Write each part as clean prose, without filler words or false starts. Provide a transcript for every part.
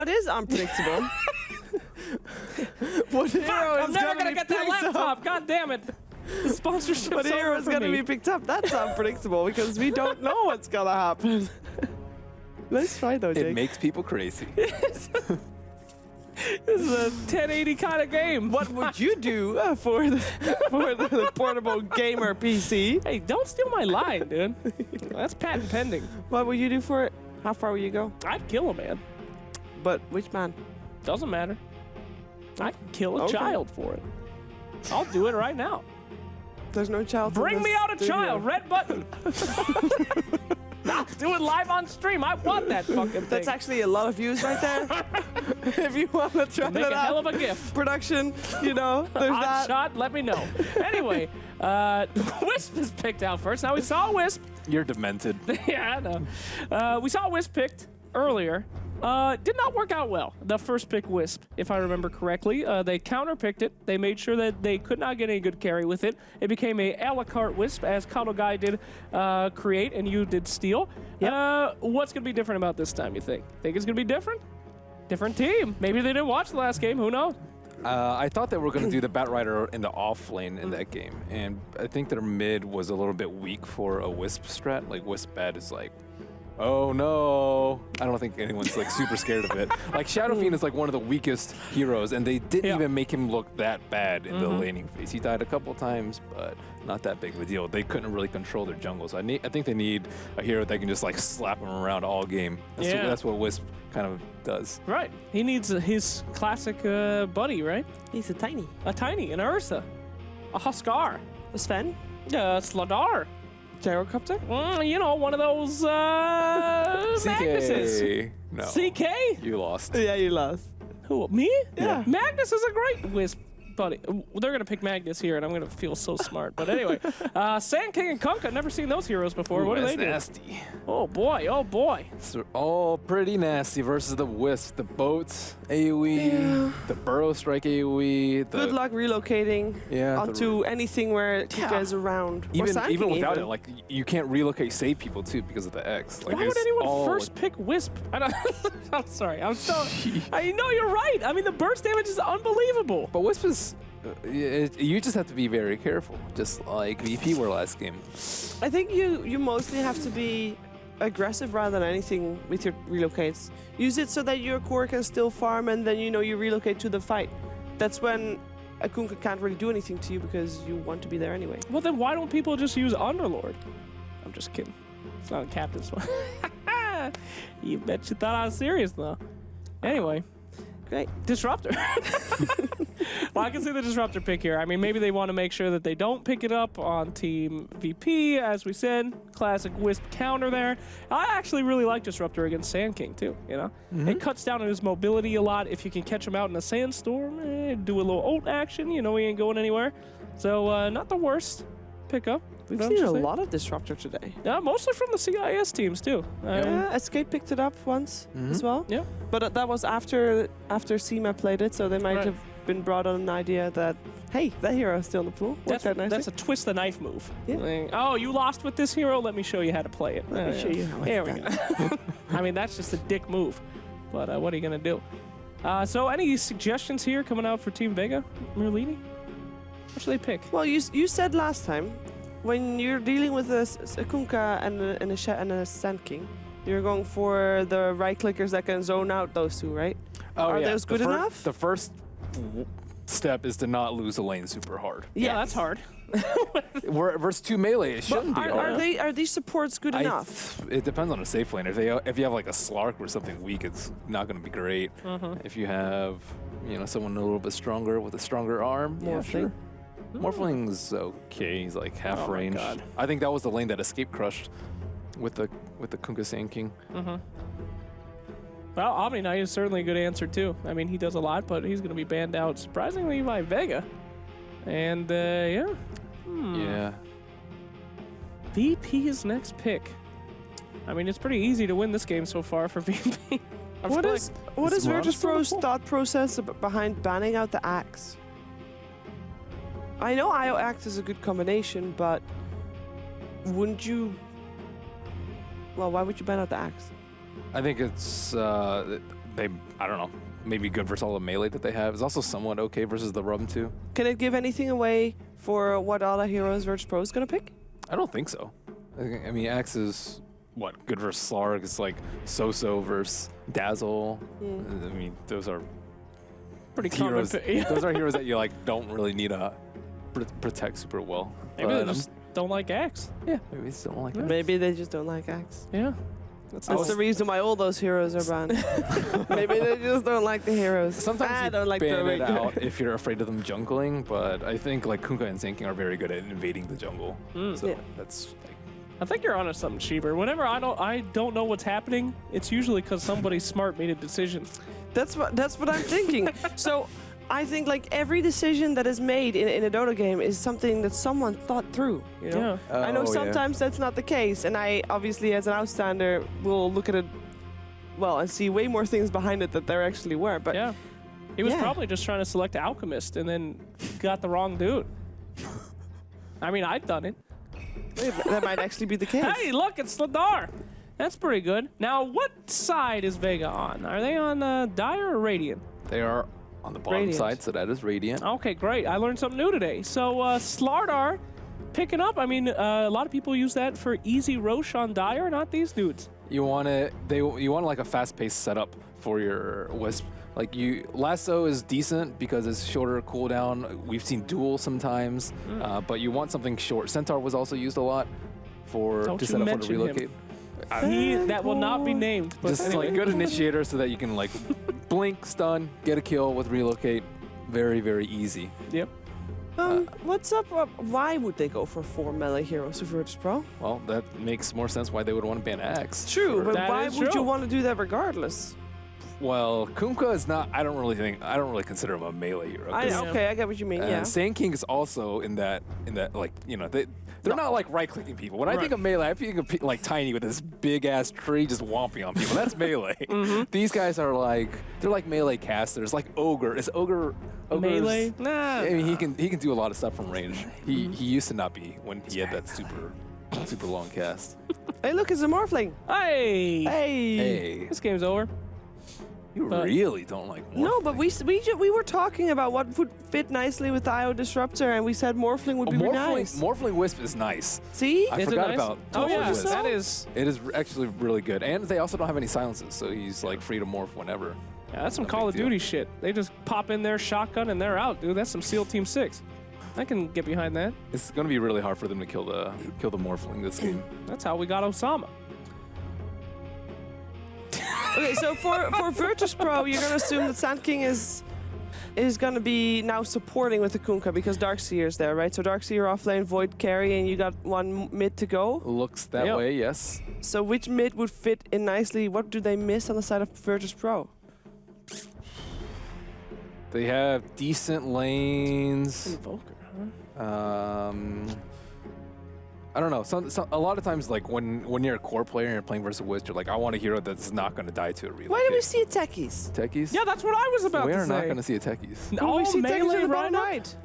It is unpredictable. What hero I'm is never gonna gonna be get that picked up? laptop. God damn it. The sponsorship's What hero over is for gonna me. be picked up? That's unpredictable because we don't know what's gonna happen. Let's try though, Jake. It makes people crazy. This is a 1080 kind of game. What would you do for the portable gamer PC? Hey, don't steal my line, dude. That's patent pending. What would you do for it? How far would you go? I'd kill a man. But which man? Doesn't matter. I'd kill a Okay. child for it. I'll do it right now. There's no child. in Bring this me out a studio. child. Red button. I'll do it live on stream. I want that fucking thing. That's actually a lot of views right there. If you want to try Make that a hell out, of a gift. production, you know, there's Hot that. shot, let me know. Anyway, Wisp is picked out first. Now we saw Wisp. You're demented. Yeah, I know. We saw Wisp picked earlier. Did not work out well. The first pick Wisp, if I remember correctly. They counter-picked it. They made sure that they could not get any good carry with it. It became a a la carte Wisp, as Cuddle Guy did create and you did steal. Yep. What's going to be different about this time, you think? Think it's going to be different? Different team. Maybe they didn't watch the last game. Who knows? I thought they were going to do the Bat Rider in the off lane in that game, and I think their mid was a little bit weak for a Wisp strat. Like Wisp Bat is like, oh no! I don't think anyone's like super scared of it. Like Shadow Fiend is like one of the weakest heroes, and they didn't even make him look that bad in the laning phase. He died a couple times, but not that big of a deal. They couldn't really control their jungle, so I think they need a hero that can just like slap him around all game. That's what Wisp kind of does. Right. He needs his classic buddy, right? He's a tiny. A Tiny, an Ursa, a Huskar, A Sven? Sladar. Gyrocopter? You know, one of those Magnuses. CK. No. CK? You lost. Yeah, you lost. Who, me? Yeah. Magnus is a great Wisp buddy. They're going to pick Magnus here, and I'm going to feel so smart. But anyway, Sand King and Kunk, I've never seen those heroes before. What do they do? Nasty. Oh, boy. Oh, boy. So all pretty nasty versus the Wisp. The boats AoE, the Burrow Strike AoE. The, Good luck relocating onto anything where you guys around. Even without it, like you can't relocate save people too because of the X. Like, Why would anyone first pick Wisp? I don't. I'm sorry. I'm so. I know you're right. I mean, the burst damage is unbelievable. But Wisp is. You just have to be very careful, just like VP were last game. I think you mostly have to be aggressive rather than anything with your relocates. Use it so that your core can still farm, and then you relocate to the fight. That's when a Kunkka can't really do anything to you because you want to be there anyway. Well, then why don't people just use Underlord? I'm just kidding. It's not a captain's one. You bet you thought I was serious, though. Anyway. Great. Disruptor. Well, I can see the Disruptor pick here. I mean, maybe they want to make sure that they don't pick it up on Team VP, as we said. Classic Wisp counter there. I actually really like Disruptor against Sand King, too, you know? It cuts down on his mobility a lot. If you can catch him out in a sandstorm, do a little ult action, he ain't going anywhere. So, not the worst pickup. We've seen a lot of Disruptor today. Yeah, mostly from the CIS teams, too. Yeah, Escape picked it up once as well. Yeah. But that was after SEMA played it, so they might have been brought on an idea that, hey, that hero is still in the pool. That's a twist the knife move. Yeah. Like, oh, you lost with this hero? Let me show you how to play it. Let me show you how Here it's we done. go. I mean, that's just a dick move. But what are you going to do? So any suggestions here coming out for Team Vega? Merlini? What should they pick? Well, you said last time, when you're dealing with a Kunkka and a Sand King, you're going for the right clickers that can zone out those two, right? Oh, Are those good enough? The first step is to not lose a lane super hard. Yeah, that's hard. Versus 2 melee, it shouldn't be hard. Are these supports good enough? It depends on a safe lane. If you have like a Slark or something weak, it's not going to be great. If you have someone a little bit stronger with a stronger arm, Morphling. Morphling's okay. He's like half range. God. I think that was the lane that Escape crushed with the Kunkka Sand King. Well, Omni Knight is certainly a good answer, too. I mean, he does a lot, but he's going to be banned out, surprisingly, by Vega. And, yeah. Yeah. VP's next pick. I mean, it's pretty easy to win this game so far for VP. What is Virtus Pro's still thought process behind banning out the Axe? I know IO Axe is a good combination, but wouldn't you... Well, why would you ban out the Axe? I think it's I don't know, maybe good versus all the melee that they have. It's also somewhat okay versus the Rum too. Can it give anything away for what all the heroes Virtus Pro is gonna pick? I don't think so. I mean, Axe is what, good versus Slarg. It's like So-So versus Dazzle. I mean, those are Pretty heroes. common. Those are heroes that you like don't really need to protect super well. Maybe they But, just don't like Axe. yeah, maybe they just don't like it. Maybe they just don't like Axe. Yeah. That's the reason why all those heroes are banned. Maybe they just don't like the heroes. Sometimes I you don't like ban throwing. it out if you're afraid of them jungling, but I think like Kunkka and Sand King are very good at invading the jungle. So Yeah. that's like, I think you're onto something, Sheever. Whenever I don't know what's happening, it's usually because somebody smart made a decision. That's what I'm thinking. So I think like every decision that is made in a Dota game is something that someone thought through. You know? Yeah. I know Oh, yeah. sometimes that's not the case, and I obviously as an outstander will look at it well and see way more things behind it that there actually were. But Yeah. He was Yeah. probably just trying to select Alchemist and then got the wrong dude. I mean, I've done it. that might actually be the case. Hey, look, it's Sladar. That's pretty good. Now, what side is Vega on? Are they on Dire or Radiant? they are on the bottom Radiant. side, so that is Radiant. Okay, great. I learned something new today. So, Slardar picking up. I mean, a lot of people use that for easy Roche on Dire, not these dudes. You want like a fast-paced setup for your Wisp. Like Lasso is decent because it's shorter cooldown. We've seen Duel sometimes, but you want something short. Centaur was also used a lot Don't to you set up for the mention him. relocate. That will not be named. But Just anyway. like a good initiator so that you can like blink, stun, get a kill with relocate. Very, very easy. Yep. What's up? Why would they go for 4 melee heroes for Virtus Pro? Well, that makes more sense why they would want to ban Axe. True, but That why is would you true. want to do that regardless? Well, Kunkka is not. I don't really consider him a melee hero. 'cause, Okay, I get what you mean. Yeah. Sand King is also in that like they're not like right-clicking people. When I think of melee, I think of like Tiny with this big-ass tree just whomping on people. That's melee. These guys are they're like melee casters, like Ogre. Is Ogre's- Melee? Nah. I mean, he can do a lot of stuff from range. He used to not be when he had that super long cast. Hey, look, it's a Morphling. Hey. Hey. Hey, This game's over. you but- really don't like Morphling. No, but we were talking about what would fit nicely with the IO Disruptor, and we said Morphling would be really nice. Morphling Wisp is nice. See? I Is it forgot nice? about Oh Morphling yeah, Wisp. that is. It is actually really good, and they also don't have any silences, so he's like free to morph whenever. Yeah, that's some No Call of big deal. Duty shit. They just pop in there, shotgun, and they're out, dude. That's some SEAL Team 6. I can get behind that. It's gonna be really hard for them to kill the Morphling this game. That's how we got Osama. Okay, so for Virtus Pro, you're gonna assume that Sand King is gonna be now supporting with the Kunkka because Darkseer's there, right? So Darkseer offlane, Void carry, and you got one mid to go. Looks that Yep. way, yes. So which mid would fit in nicely? What do they miss on the side of Virtus Pro? They have decent lanes. Invoker, huh? I don't know. A lot of times, like when you're a core player and you're playing versus Wisp, you're like, I want a hero that's not gonna die to a relocate. Why do we see techies? Techies? Yeah, that's what I was about we to are say. not gonna see a techies. Oh, we see techies melee on the bottom right right.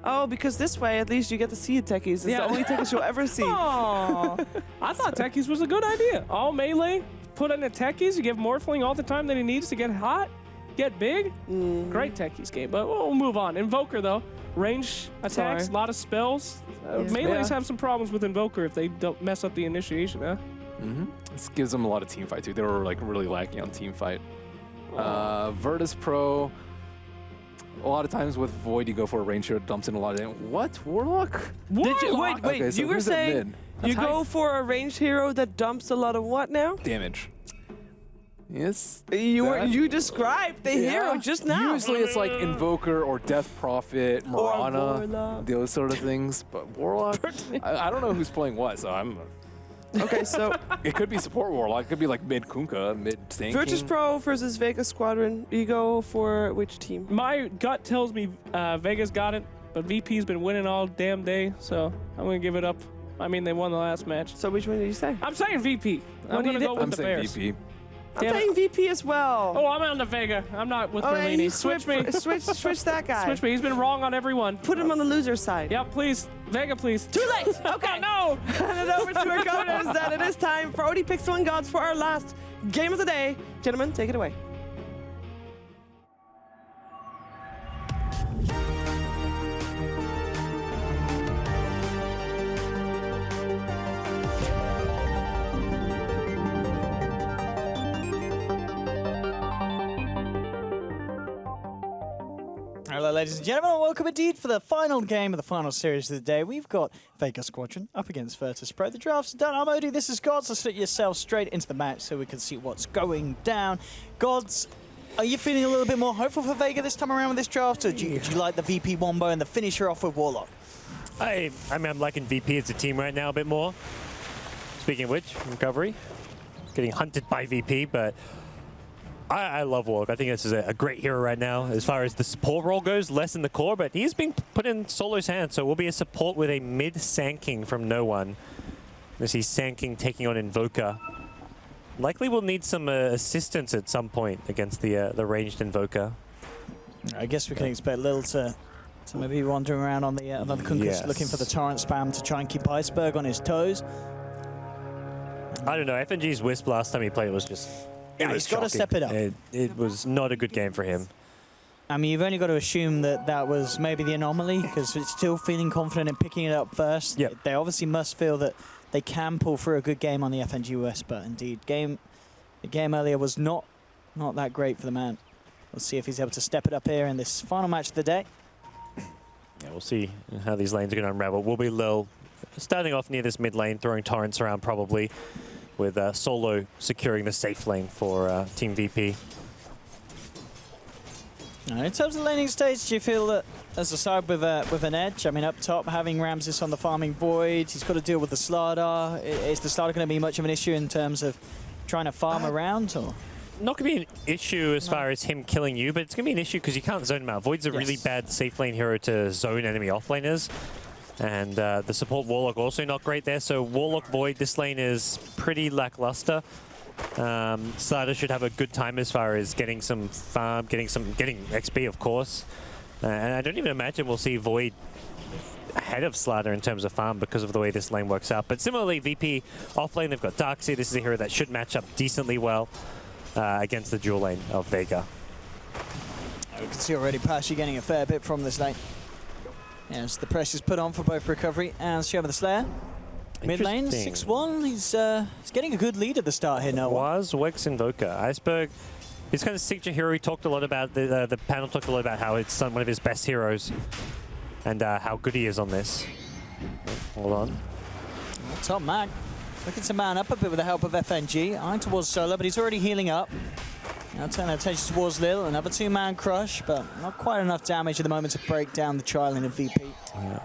Oh, because this way at least you get to see techies. It's Yeah. the only techies you'll ever see. Aw. I thought techies was a good idea. All melee, put in the techies, you give Morphling all the time that he needs to get hot, get big. Great techies game, but we'll move on. Invoker though, range attacks, Sorry. a lot of spells. Yes. Melees Yeah. have some problems with Invoker if they don't mess up the initiation, huh? This gives them a lot of team fight too. They were like really lacking on team fight. Virtus Pro. A lot of times with Void, you go for a range hero, dumps in a lot of damage. What? Warlock? Did you, Warlock? wait, Okay, so you were who's at saying mid? you That's go hype. for a ranged hero that dumps a lot of what now? Damage. Yes. You described the hero Yeah. just now. Usually it's like Invoker or Death Prophet, Mirana, Warlock. those sort of things. But Warlock, I don't know who's playing what, so Okay, so it could be support Warlock. It could be like mid Kunkka, mid Sand Virtus King. Pro versus Vega Squadron. You go for which team? My gut tells me Vega's got it, but VP's been winning all damn day, so I'm gonna give it up. I mean, they won the last match. So which one did you say? I'm saying VP. What I'm do you gonna go think? with I'm the saying Bears. VP. I'm Damn it. saying VP as well. Oh, I'm on the Vega. I'm not with and Merlini. you Switch me. Switch that guy. Switch me. He's been wrong on everyone. Put him on the loser side. Yeah, please. Vega, please. Too late. Okay. No. Hand it over to our governors that it is time for OD Pixel and Gods for our last game of the day. Gentlemen, take it away. Hello, ladies and gentlemen, and welcome indeed for the final game of the final series of the day. We've got Vega Squadron up against Virtus Pro. The drafts are done. I'm Odie, this is Gods. Let's let yourself straight into the match so we can see what's going down. Gods, are you feeling a little bit more hopeful for Vega this time around with this draft, or do you like the VP Wombo and the finisher off with Warlock? I mean, I'm liking VP as a team right now a bit more. Speaking of which, Recovery, getting hunted by VP, but I love Warlock. I think this is a great hero right now. As far as the support role goes, less in the core, but he's being put in Solo's hands, so it will be a support with a mid-sanking from no one. This is Sanking taking on Invoker. Likely will need some assistance at some point against the ranged Invoker. I guess we can expect Lil to maybe wandering around on the Kunkka, Yes. looking for the torrent spam to try and keep Iceberg on his toes. I don't know, FNG's Wisp last time he played was just... Yeah, he's got to step it up. It was not a good game for him. I mean, you've only got to assume that was maybe the anomaly, because it's still feeling confident in picking it up first. Yep. They obviously must feel that they can pull through a good game on the FNG West, but indeed, the game earlier was not that great for the man. We'll see if he's able to step it up here in this final match of the day. Yeah, we'll see how these lanes are going to unravel. Will be Lil starting off near this mid lane, throwing torrents around probably, with Solo securing the safe lane for Team VP. In terms of laning stage, do you feel that as a side with an edge? I mean, up top, having Ramses on the farming void, he's got to deal with the Slardar. Is the Slardar going to be much of an issue in terms of trying to farm around? Or? Not going to be an issue as far as him killing you, but it's going to be an issue because you can't zone him out. Void's a really bad safe lane hero to zone enemy offlaners. And the support Warlock also not great there. So Warlock Void, this lane is pretty lackluster. Slardar should have a good time as far as getting some farm, getting XP, of course. And I don't even imagine we'll see Void ahead of Slardar in terms of farm because of the way this lane works out. But similarly, VP offlane, they've got Darkseer. This is a hero that should match up decently well against the dual lane of Vega. We can see already Pashy getting a fair bit from this lane. As the pressure's put on for both Recovery and Shiva the Slayer. Mid lane, 6-1. He's getting a good lead at the start here, Noah. Was Wex Invoker. Iceberg, his kind of signature hero, he talked a lot about, the panel talked a lot about how it's one of his best heroes and how good he is on this. Hold on. Top Mag looking to man up a bit with the help of FNG. Eye towards Solo, but he's already healing up. Now turn attention towards Lil, another two-man crush, but not quite enough damage at the moment to break down the tri-lane of VP. Yeah.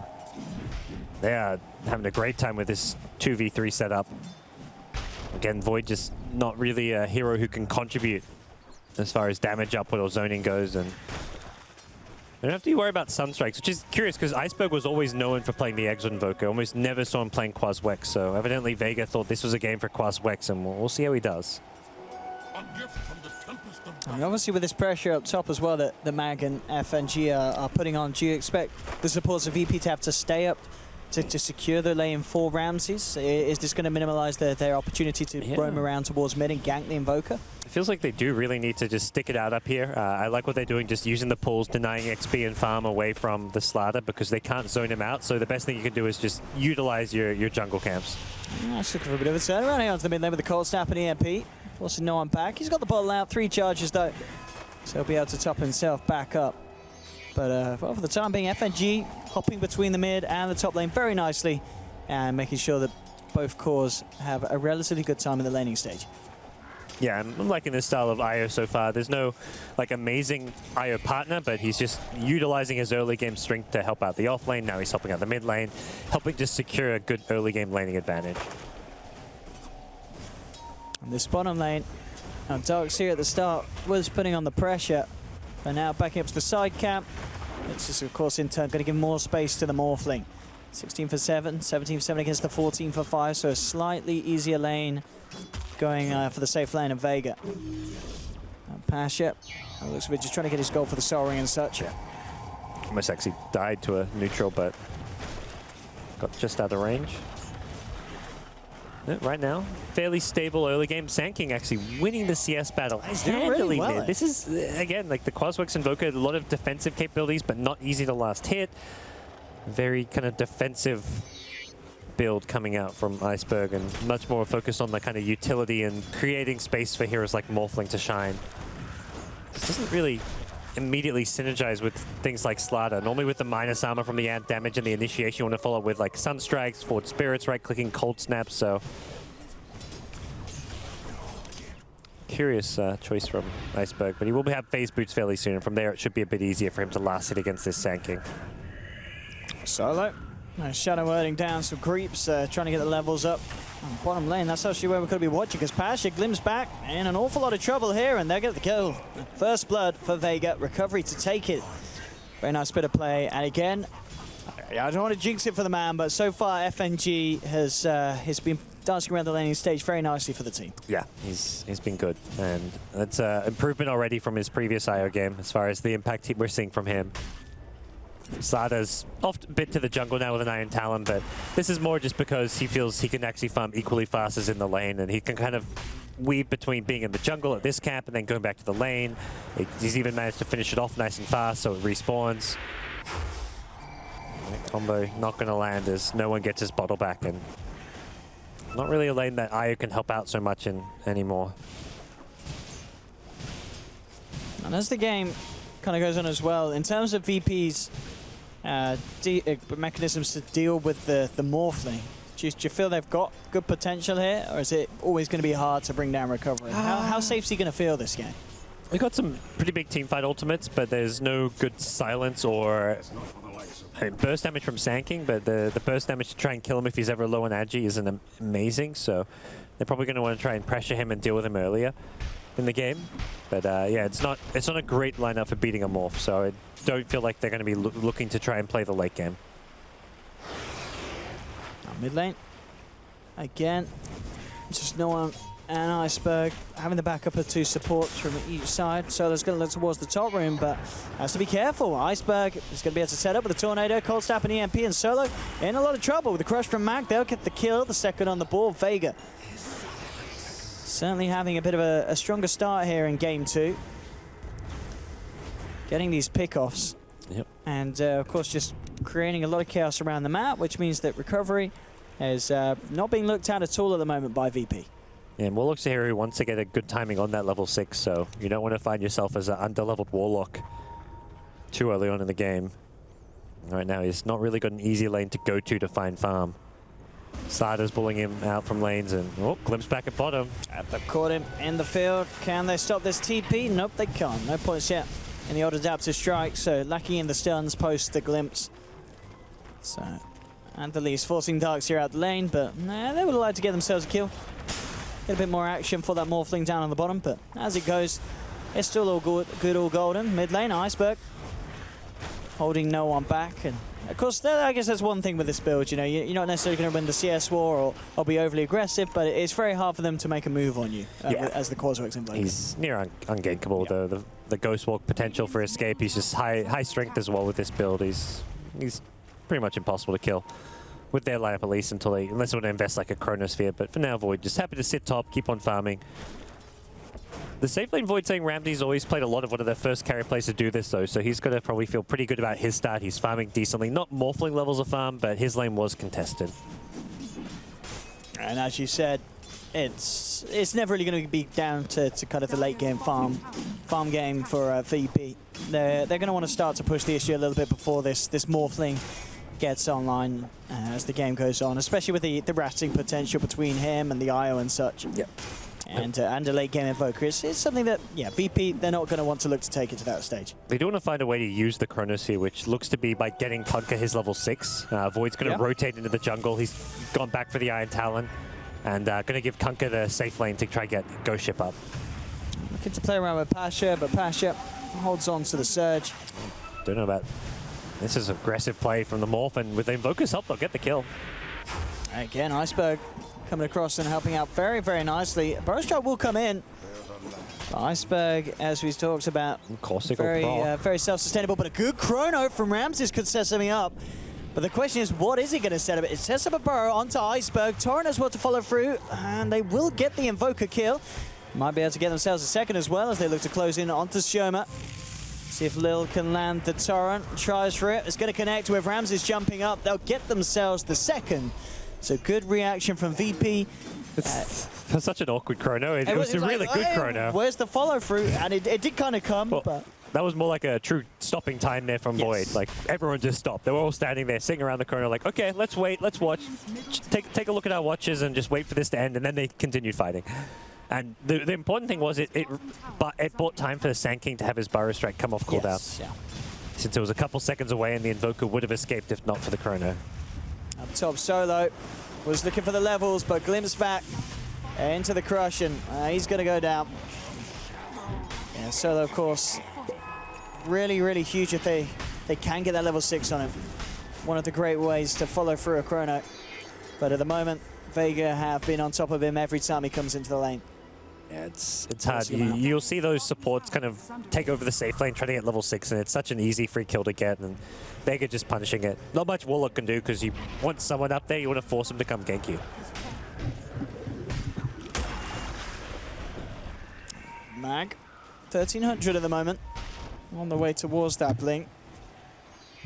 They are having a great time with this 2v3 setup. Again, Void just not really a hero who can contribute as far as damage output or zoning goes, and they don't have to worry about Sunstrikes, which is curious because Iceberg was always known for playing the Exo Invoker. Almost never saw him playing Quas Wex, so evidently Vega thought this was a game for Quas Wex, and we'll see how he does. And obviously with this pressure up top as well that the Mag and FNG are putting on, do you expect the supports of VP to have to stay up to secure the lane for Ramses? Is this going to minimize their opportunity to roam around towards mid and gank the Invoker? It feels like they do really need to just stick it out up here. I like what they're doing, just using the pulls, denying XP and farm away from the Slardar because they can't zone him out. So the best thing you can do is just utilize your jungle camps. That's looking for a bit of a turnaround here onto the mid lane with the cold snap and EMP. Forcing no one back. He's got the bottle out, 3 charges though. So he'll be able to top himself back up. But well, for the time being, FNG hopping between the mid and the top lane very nicely and making sure that both cores have a relatively good time in the laning stage. Yeah, I'm liking this style of IO so far. There's no like amazing IO partner, but he's just utilizing his early game strength to help out the off lane. Now he's helping out the mid lane, helping to secure a good early game laning advantage. And this bottom lane, now Darkseer at the start was putting on the pressure, but now backing up to the side camp. It's just, of course, in turn going to give more space to the Morphling. 16 for 7, 17 for 7 against the 14 for 5, so a slightly easier lane going for the safe lane of Vega. Pasha, looks like just trying to get his goal for the Soul Ring and such. Almost actually died to a neutral, but got just out of range. Right now, fairly stable early game. Sanking actually winning the CS battle. He's doing really well. This is, again, like the Quas Wex Invoker, a lot of defensive capabilities, but not easy to last hit. Very kind of defensive build coming out from Iceberg, and much more focused on the kind of utility and creating space for heroes like Morphling to shine. This doesn't really immediately synergize with things like Slaughter. Normally with the minus armor from the ant damage and the initiation, you want to follow with like Sunstrikes, Forward Spirits, right-clicking, Cold Snaps, so... Curious choice from Iceberg, but he will have phase boots fairly soon, and from there it should be a bit easier for him to last hit against this Sand King. Solo. Shadow wording down some creeps, trying to get the levels up. On bottom lane, that's actually where we could be watching, because Pasha glimpses back in an awful lot of trouble here, and they're going to kill. First blood for Vega, recovery to take it. Very nice bit of play, and again, I don't want to jinx it for the man, but so far FNG has been dancing around the laning stage very nicely for the team. Yeah, he's been good, and that's improvement already from his previous IO game as far as the impact we're seeing from him. Slaughter's off a bit to the jungle now with an Iron Talon, but this is more just because he feels he can actually farm equally fast as in the lane, and he can kind of weave between being in the jungle at this camp and then going back to the lane. He's even managed to finish it off nice and fast, so it respawns. That combo not going to land as no one gets his bottle back, and not really a lane that IO can help out so much in anymore. And as the game kind of goes on as well, in terms of VP's mechanisms to deal with the Morphling, do you feel they've got good potential here, or is it always going to be hard to bring down recovery? How safe is he going to feel this game? We got some pretty big teamfight ultimates, but there's no good silence or burst damage from Sand King, but the burst damage to try and kill him if he's ever low on Agi isn't amazing, so they're probably going to want to try and pressure him and deal with him earlier in the game. But yeah, it's not a great lineup for beating a Morph, so I don't feel like they're going to be looking to try and play the late game. Mid lane, again, just no one. And Iceberg having the backup of two supports from each side. So there's going to look towards the top room, but has to be careful. Iceberg is going to be able to set up with a Tornado, Cold Snap, and EMP, and Solo in a lot of trouble with the crush from Mac. They'll get the kill, the second on the board. Vega certainly having a bit of a stronger start here in game 2. Getting these pickoffs. Yep. And of course just creating a lot of chaos around the map, which means that recovery is not being looked at all at the moment by VP. Yeah, and Warlock's here who wants to get a good timing on that level 6, so you don't want to find yourself as an under-leveled Warlock too early on in the game. Right now, he's not really got an easy lane to go to find farm. Slaughter's pulling him out from lanes, and oh, glimpse back at bottom. They've caught him in the field. Can they stop this TP? Nope, they can't. No points yet in the odd adaptive strike, so lacking in the stuns post the glimpse. So, and the least forcing Darks here out the lane, but nah, they would like to get themselves a kill. Get a bit more action for that Morphling down on the bottom, but as it goes, it's still all good, all golden. Mid lane, Iceberg holding no one back, and of course, I guess that's one thing with this build. You know, you're not necessarily going to win the CS war or be overly aggressive, but it's very hard for them to make a move on you as the cause works in Vega. He's near ungankable, though. The Ghost Walk potential for escape. He's just high strength as well with this build. He's pretty much impossible to kill with their lineup, at least unless they want to invest like a Chronosphere. But for now, Void just happy to sit top, keep on farming. The safe lane Void saying Ramsey's always played a lot of one of their first carry plays to do this, though, so he's going to probably feel pretty good about his start. He's farming decently. Not Morphling levels of farm, but his lane was contested. And as you said, it's never really going to be down to kind of the late game farm game for VP. They're going to want to start to push the issue a little bit before this Morphling gets online as the game goes on, especially with the ratting potential between him and the IO and such. Yep. And a late game Invoker is something that, yeah, VP, they're not going to want to look to take it to that stage. They do want to find a way to use the Chronosphere, which looks to be by getting Kunkka his level 6. Void's going to rotate into the jungle. He's gone back for the Iron Talon and going to give Kunkka the safe lane to try get Ghost Ship up. Looking to play around with Pasha, but Pasha holds on to the Surge. Don't know about... This is aggressive play from the Morph, and with the Invoker's help, they'll get the kill. Again, Iceberg coming across and helping out very, very nicely. Burrow Strike will come in. Iceberg, as we talked about, very self-sustainable, but a good chrono from Ramses could set something up. But the question is, what is he going to set up? It sets up a Burrow onto Iceberg. Torrent has what to follow through, and they will get the Invoker kill. Might be able to get themselves a second as well as they look to close in onto Shoma. See if Lil can land the Torrent. Tries for it. It's going to connect with Ramses jumping up. They'll get themselves the second. So good reaction from VP. It's such an awkward chrono. It was a really good chrono. Where's the follow through? And it did kind of come, but That was more like a true stopping time there from Void. Like, everyone just stopped. They were all standing there, sitting around the corner like, okay, let's wait, let's watch. Take a look at our watches and just wait for this to end, and then they continued fighting. And the important thing was it bought time for the Sand King to have his Burrow Strike come off cooldown. Yes, yeah. Since it was a couple seconds away and the Invoker would have escaped if not for the Chrono. Up top, Solo was looking for the levels, but glimpsed back into the crush, and he's going to go down. Yeah, Solo, of course, really, really huge if they can get that level 6 on him. One of the great ways to follow through a Chrono. But at the moment, Vega have been on top of him every time he comes into the lane. Yeah, it's hard. You'll see those supports kind of take over the safe lane, trying to get level 6, and it's such an easy free kill to get, and Vega just punishing it. Not much Warlock can do, because you want someone up there, you want to force him to come gank you. Mag, 1300 at the moment, on the way towards that blink.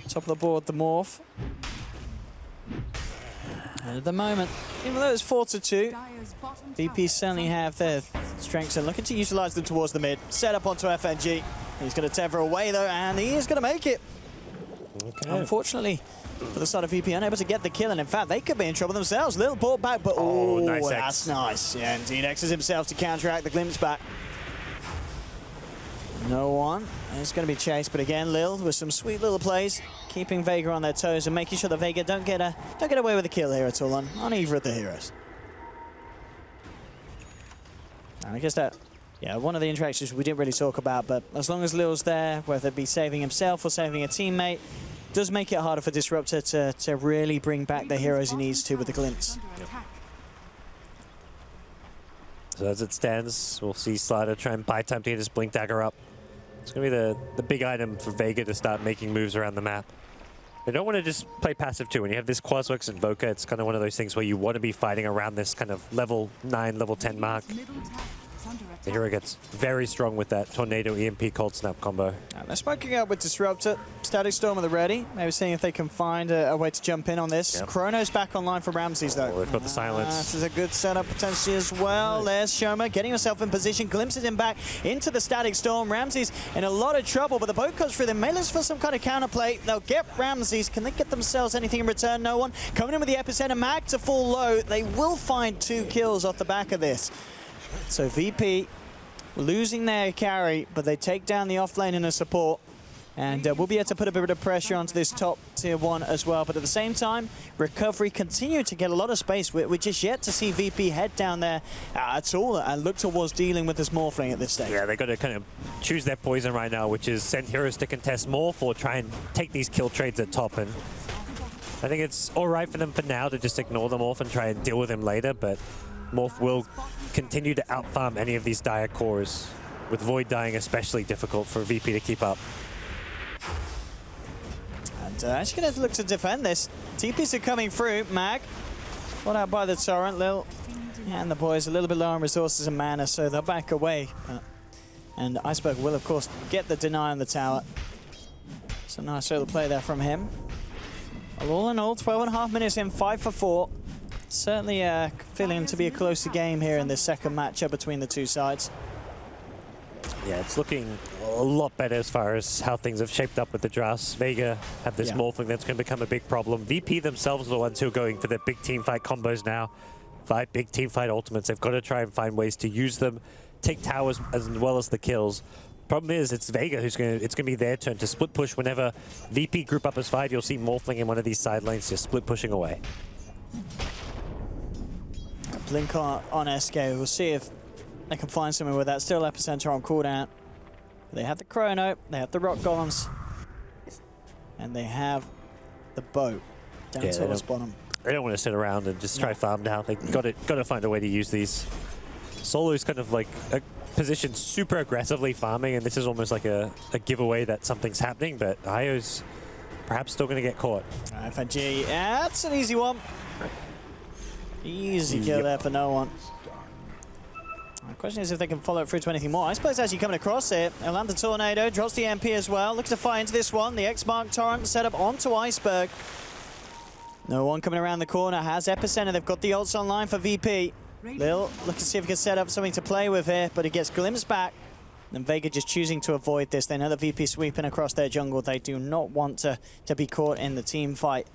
Top of the board, the Morph. And at the moment, even though it's 4-2, VP certainly have their strengths and looking to utilize them towards the mid. Set up onto FNG. He's going to tether away though, and he is going to make it. Okay. Unfortunately, for the side of VP, unable to get the kill, and in fact, they could be in trouble themselves. Little ball back, but oh, nice that's X. nice. Yeah, indeed, X's himself to counteract the glimpse back. No one. It's going to be chased, but again, Lil with some sweet little plays, keeping Vega on their toes and making sure that Vega don't get away with a kill here at all on either of the heroes. And I guess that, yeah, one of the interactions we didn't really talk about, but as long as Lil's there, whether it be saving himself or saving a teammate, does make it harder for Disruptor to really bring back the heroes he needs to with the glimpse. Yep. So as it stands, we'll see Slider try and buy time to get his Blink Dagger up. It's going to be the big item for Vega to start making moves around the map. They don't want to just play passive too. When you have this Quasworks Invoker, it's kind of one of those things where you want to be fighting around this kind of level 9, level 10 mark. The hero gets very strong with that Tornado EMP Cold Snap combo. They're smoking out with Disruptor. Static Storm at the ready. Maybe seeing if they can find a way to jump in on this. Yep. Chrono's back online for Ramses though. Oh, they've got the silence. This is a good setup potentially as well. There's Shoma getting himself in position, glimpses him back into the Static Storm. Ramses in a lot of trouble, but the boat goes through them. Melee's for some kind of counterplay. They'll get Ramses. Can they get themselves anything in return? No one. Coming in with the Epicenter. Mag to full low. They will find 2 kills off the back of this. So VP losing their carry, but they take down the offlane in a support. And we'll be able to put a bit of pressure onto this top tier 1 as well. But at the same time, Recovery continue to get a lot of space. We're just yet to see VP head down there at all and look towards dealing with this Morphling at this stage. Yeah, they've got to kind of choose their poison right now, which is send heroes to contest Morph or try and take these kill trades at top. And I think it's all right for them for now to just ignore the Morph and try and deal with him later, but Morph will continue to outfarm any of these dire cores, with Void dying especially difficult for VP to keep up. And actually going to look to defend this. TPs are coming through. Mag, spot out by the Torrent. Lil and the boys a little bit low on resources and mana, so they'll back away. And Iceberg will, of course, get the deny on the tower. So nice little play there from him. Well, all in all, 12.5 minutes in, 5 for 4. Certainly feeling to be a closer game here in this second matchup between the two sides. Yeah, it's looking a lot better as far as how things have shaped up with the drafts. Vega have this Morphling that's going to become a big problem. VP themselves are the ones who are going for their big team fight combos now. 5 big team fight ultimates. They've got to try and find ways to use them, take towers as well as the kills. Problem is, it's Vega who's going to be their turn to split push. Whenever VP group up as 5, you'll see Morphling in one of these side lanes just split pushing away. Blink on SK. We'll see if they can find something with that. Still Epicenter on cooldown. They have the Chrono, they have the Rock Golems, and they have the boat down towards bottom. They don't want to sit around and just try farm now. They got to find a way to use these. Solo's kind of like positioned super aggressively farming, and this is almost like a giveaway that something's happening, but Io's perhaps still going to get caught. FNG, that's an easy one. Easy kill there for no one. The question is if they can follow it through to anything more. I suppose actually coming across it, they'll land the Tornado, drops the MP as well, looks to fire into this one. The X-Mark Torrent set up onto Iceberg. No one coming around the corner, has Epicenter, they've got the ults online for VP. Lil looking to see if he can set up something to play with here, but he gets glimpsed back. And Vega just choosing to avoid this. They know the VP sweeping across their jungle. They do not want to be caught in the team fight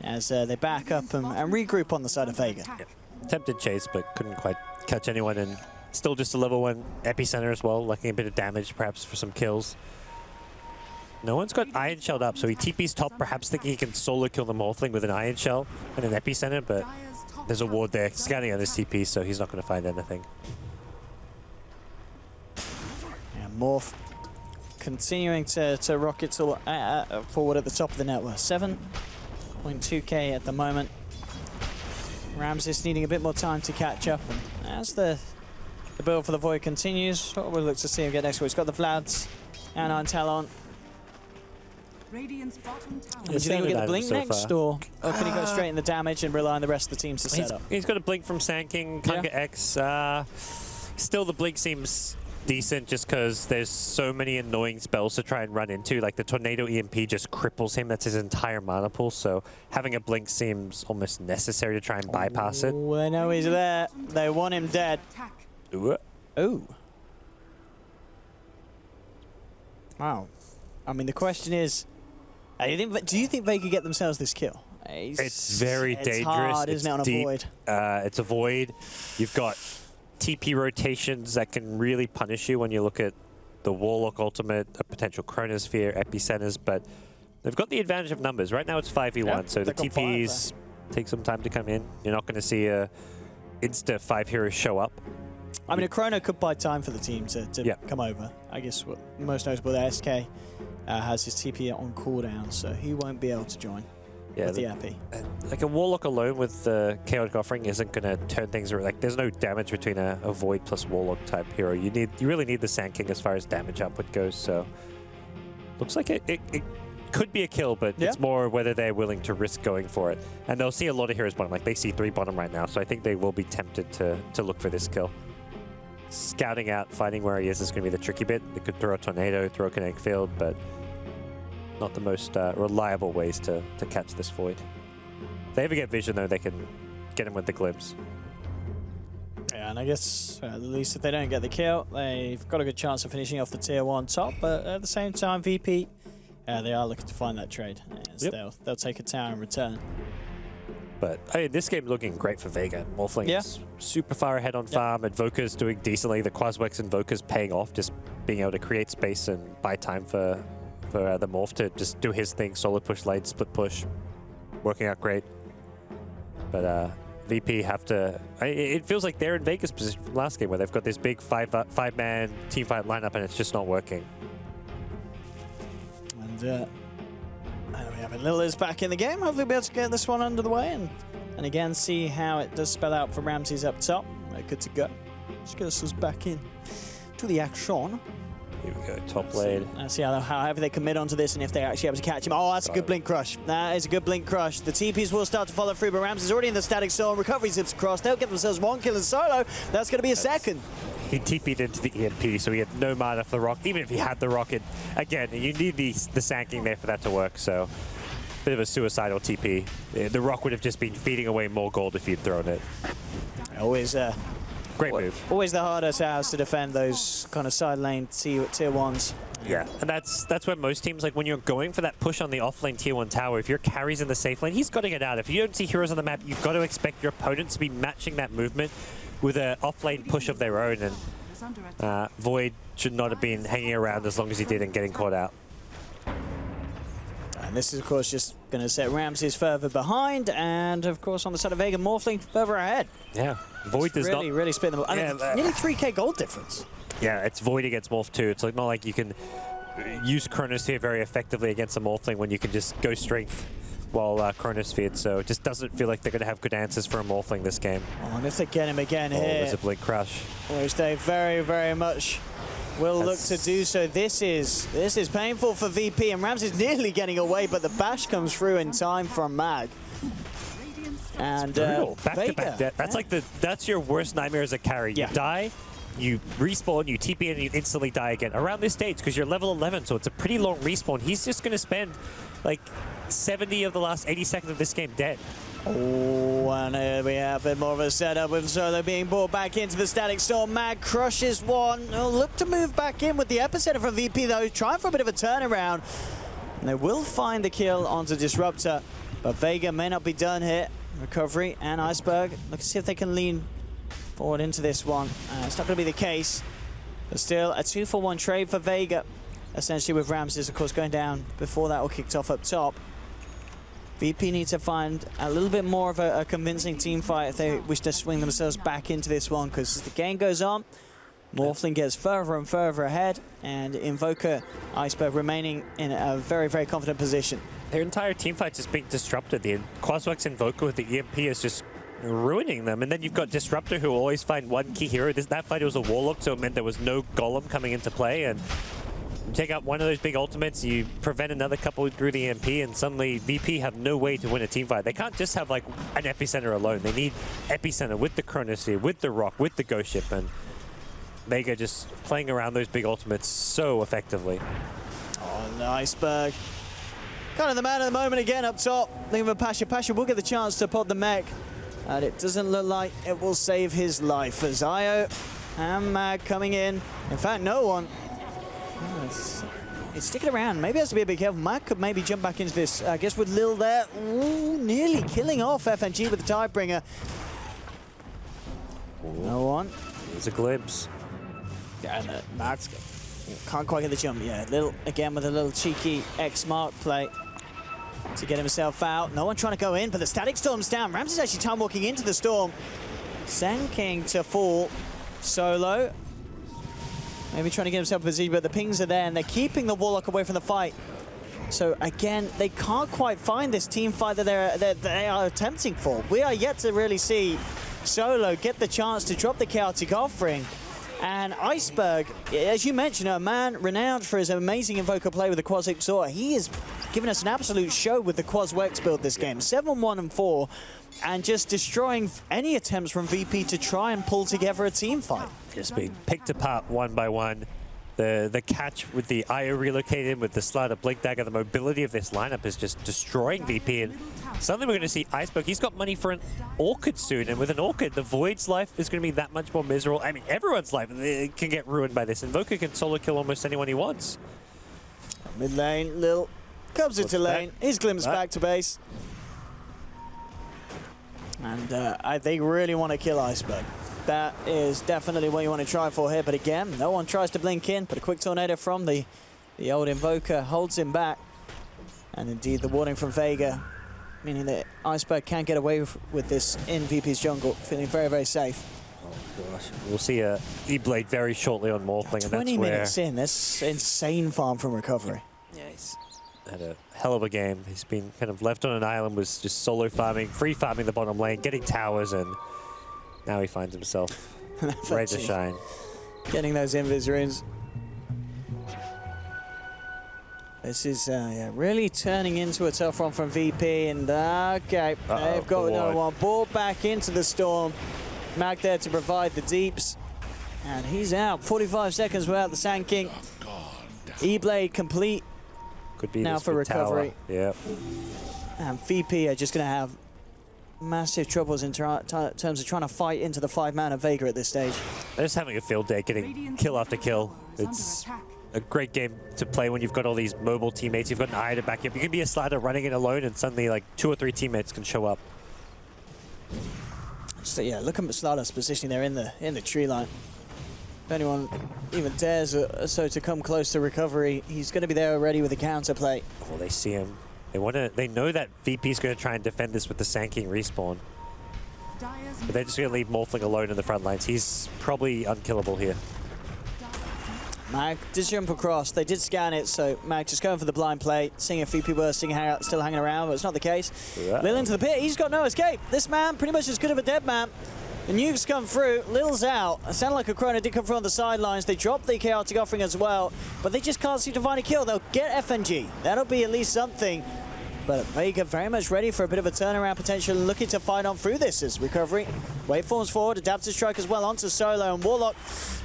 as they back up and regroup on the side of Vega. Yeah. Attempted chase, but couldn't quite catch anyone. And still just a level 1 epicenter as well, lacking a bit of damage perhaps for some kills. No one's got Iron Shelled up, so he TP's top, perhaps thinking he can solo kill the Morphling with an Iron Shell and an epicenter, but there's a ward there scanning on his TP, so he's not going to find anything. Yeah, Morph continuing to rocket forward at the top of the network. 7.2k at the moment. Ramses needing a bit more time to catch up. And as the build for the Void continues, we'll look to see him get next one. He's got the Vlads and on Talon. Do you think he'll get the blink next, or can he go straight in the damage and rely on the rest of the teams to set up? He's got a blink from Sand King, can't get X. Still, the blink seems decent just because there's so many annoying spells to try and run into. Like the Tornado EMP just cripples him. That's his entire mana pool. So having a blink seems almost necessary to try and bypass it. Oh, I know he's there. They want him dead. Ooh. Wow. I mean, the question is, do you think they could get themselves this kill? It's very dangerous. It's hard, isn't it, on a Void? It's a Void. You've got TP rotations that can really punish you when you look at the Warlock ultimate, a potential Chronosphere, epicenters, but they've got the advantage of numbers. Right now it's 5v1, so the TPs take some time to come in. You're not going to see a insta 5 heroes show up. I mean, a Chrono could buy time for the team to come over. I guess what most notable, the SK has his TP on cooldown, so he won't be able to join with the Epi. Like a Warlock alone with the Chaotic Offering isn't going to turn things around. Like, there's no damage between a Void plus Warlock type hero. You really need the Sand King as far as damage output goes, so looks like it could be a kill, but it's more whether they're willing to risk going for it. And they'll see a lot of heroes bottom. Like, they see 3 bottom right now, so I think they will be tempted to look for this kill. Scouting out, finding where he is going to be the tricky bit. They could throw a Tornado, throw a Kinetic Field, but not the most reliable ways to catch this Void. If they ever get vision, though, they can get him with the glimpse. Yeah, and I guess at least if they don't get the kill, they've got a good chance of finishing off the tier 1 top, but at the same time, VP, they are looking to find that trade. They'll take a tower in return. But I mean, this game's looking great for Vega. Morphling's super far ahead on farm. Invoker's doing decently. The Quaswex Invoker's paying off, just being able to create space and buy time for the Morph to just do his thing. Solo push lane, split push. Working out great. But VP have to... it feels like they're in Vega's position from last game, where they've got this big five-man team fight lineup, and it's just not working. And we have Lilla's back in the game. Hopefully we'll be able to get this one under the way and again see how it does spell out for Ramses up top. They're good to go. Skirmishes back in to the action. Here we go, top lane. Let's see however they commit onto this and if they're actually able to catch him. Oh, that's a good blink crush. That is a good blink crush. The TPs will start to follow through, but Ramses is already in the static zone. Recovery zips across. They'll get themselves 1 kill in solo. That's going to be a second. He TP'd into the EMP, so he had no mana for the rock. Even if he had the rocket, again, you need the Sand King there for that to work, so bit of a suicidal TP. The rock would have just been feeding away more gold if he'd thrown it. Always great move. Always the hardest house to defend those kind of side lane tier 1s. Yeah, and that's where most teams, like when you're going for that push on the offlane tier 1 tower, if your carry's in the safe lane, he's got to get out. If you don't see heroes on the map, you've got to expect your opponent to be matching that movement with an offlane push of their own, and Void should not have been hanging around as long as he did and getting caught out. And this is, of course, just going to set Ramses further behind, and, of course, on the side of Vega, Morphling further ahead. Yeah, Void does really split them. I mean, nearly 3k gold difference. Yeah, it's Void against Morph too. It's like not like you can use Chronosphere very effectively against a Morphling when you can just go strength while Chronosphered, so it just doesn't feel like they're going to have good answers for a Morphling this game. Oh, and if they get him again here, there's a Blink Crush. Which they very, very much will look to do so. This is painful for VP, and Ramses nearly getting away, but the bash comes through in time from Mag. And back Vega, to back. That's like that's your worst nightmare as a carry. You die, you respawn, you TP in, and you instantly die again. Around this stage, because you're level 11, so it's a pretty long respawn. He's just going to spend like 70 of the last 80 seconds of this game dead. Oh, and here we have a bit more of a setup with Solo being brought back into the static storm. Mag crushes one. Oh, look to move back in with the epicenter from VP though, trying for a bit of a turnaround. And they will find the kill onto Disruptor, but Vega may not be done here. Recovery and Iceberg, look to see if they can lean forward into this one. It's not going to be the case, but still a 2-for-1 trade for Vega, essentially with Ramses, of course, going down before that all kicked off up top. VP needs to find a little bit more of a convincing team fight if they wish to swing themselves back into this one, because as the game goes on, Morphling gets further and further ahead, and Invoker Iceberg remaining in a very, very confident position. Their entire team fight's just being disrupted. The Quaswex Invoker with the EMP is just ruining them. And then you've got Disruptor, who will always find one key hero. That fight was a Warlock, so it meant there was no Golem coming into play. And you take out one of those big ultimates, you prevent another couple through the EMP, and suddenly VP have no way to win a team fight. They can't just have like an Epicenter alone. They need Epicenter with the Chronosphere, with the Rock, with the Ghost Ship, and Vega just playing around those big ultimates so effectively. Oh, and Iceberg. Kind of the man at the moment again up top. Looking for Pasha. Pasha will get the chance to pod the mech, and it doesn't look like it will save his life as Io and Mag coming in. In fact, no one. It's sticking around. Maybe has to be a bit careful. Mag could maybe jump back into this. I guess with Lil there. Ooh, nearly killing off FNG with the Tidebringer. No one. There's a glimpse. Yeah, and Mag's can't quite get the jump. Yeah, Lil again with a little cheeky X-Mark play to get himself out. No one trying to go in, but the static storm's down. Ramses actually time walking into the storm. Sand King to fall. Solo. Maybe trying to get himself a position, but the pings are there, and they're keeping the Warlock away from the fight. So again, they can't quite find this team fight that they are attempting for. We are yet to really see Solo get the chance to drop the chaotic offering. And Iceberg, as you mentioned, a man renowned for his amazing Invoker play with the Quas Exhort. He has given us an absolute show with the Quas Wex build this game. 7-1-4, and just destroying any attempts from VP to try and pull together a team fight. Just being picked apart one by one. The catch with the IO relocated, with the Slider Blink Dagger, the mobility of this lineup is just destroying VP. And suddenly we're going to see Iceberg. He's got money for an Orchid soon, and with an Orchid, the Void's life is going to be that much more miserable. I mean, everyone's life can get ruined by this. Invoker can solo kill almost anyone he wants. Mid lane, Lil comes into lane. He's glimpsed back to base. And they really want to kill Iceberg. That is definitely what you want to try for here. But again, no one tries to blink in, but a quick tornado from the old Invoker holds him back. And indeed, the warning from Vega, meaning that Iceberg can't get away with this in VP's jungle, feeling very, very safe. Oh gosh, we'll see a E-Blade very shortly on Morphling, and 20 that's where... minutes in, that's insane farm from recovery. Yeah, he's had a hell of a game. He's been kind of left on an island, was just solo farming, free farming the bottom lane, getting towers, and now he finds himself ready to shine. Getting those invis runes. This is really turning into a tough one from VP, and okay, they've got another one. Ball back into the storm. Mag there to provide the deeps, and he's out. 45 seconds without the Sand King. E-Blade complete. Could be now for recovery. Yeah. And VP are just going to have massive troubles in terms of trying to fight into the 5-man of Vega at this stage. They're just having a field day, getting kill after kill. It's a great game to play when you've got all these mobile teammates. You've got an eye to back up. You can be a Slider running in alone, and suddenly like 2 or 3 teammates can show up. So yeah, look at Slada's positioning there in the tree line. If anyone even dares so to come close to recovery, he's going to be there already with a counterplay. Oh, they see him. They know that VP's going to try and defend this with the Sand King respawn. But they're just going to leave Morphling alone in the front lines. He's probably unkillable here. Mag did jump across. They did scan it, so Mag just going for the blind play, seeing if VP were still hanging around, but it's not the case. Yeah. Lil into the pit. He's got no escape. This man, pretty much as good of a dead man. The nukes come through. Lil's out. It sounded like a Chrono did come through on the sidelines. They dropped the chaotic offering as well, but they just can't seem to find a kill. They'll get FNG. That'll be at least something. But Vega very much ready for a bit of a turnaround potential, looking to fight on through this as recovery. Waveforms forward, adaptive strike as well onto Solo, and Warlock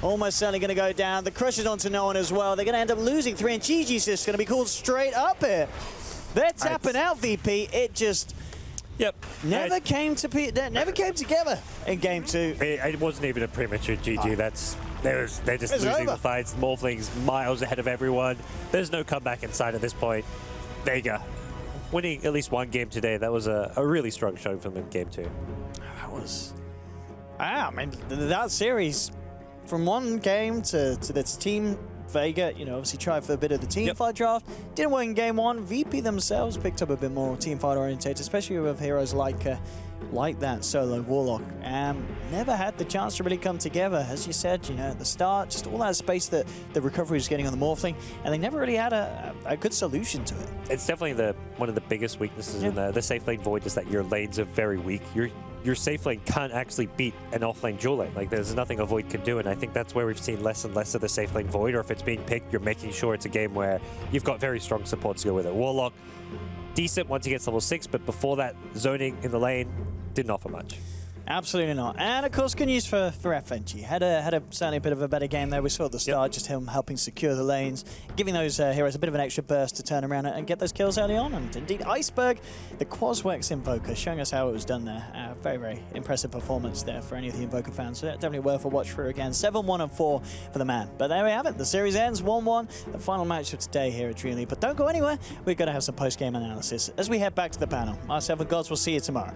almost certainly going to go down. The crush is onto no one as well. They're going to end up losing 3, and GG's just going to be called straight up here. They're tapping out VP. It just Yep. Never came together in game 2. It wasn't even a premature GG. They're just It's losing over. the fights. Morphlings miles ahead of everyone. There's no comeback inside at this point. Vega winning at least one game today. That was a really strong showing from them in game 2. That was... I mean, that series, from one game to this team, Vega, you know, obviously tried for a bit of the team fight draft. Didn't work in game 1. VP themselves picked up a bit more team fight oriented, especially with heroes like that solo Warlock. Never had the chance to really come together. As you said, you know, at the start, just all that space that the recovery was getting on the Morphling, and they never really had a good solution to it. It's definitely one of the biggest weaknesses in the safe lane void is that your lanes are very weak. Your safe lane can't actually beat an offlane dual lane. Like, there's nothing a void can do, and I think that's where we've seen less and less of the safe lane void, or if it's being picked, you're making sure it's a game where you've got very strong support to go with it. Warlock, decent once he gets level 6, but before that, zoning in the lane didn't offer much. Absolutely not. And of course, good news for FNG. Had a certainly a bit of a better game there. We saw at the start just him helping secure the lanes, giving those heroes a bit of an extra burst to turn around and get those kills early on. And indeed, Iceberg, the Quaswex Invoker, showing us how it was done there. Very, very impressive performance there for any of the Invoker fans. So definitely worth a watch through again. 7-1 and 4 for the man. But there we have it. The series ends 1-1. The final match of today here at DreamLeague. But don't go anywhere. We're going to have some post-game analysis as we head back to the panel. Myself and Gods will see you tomorrow.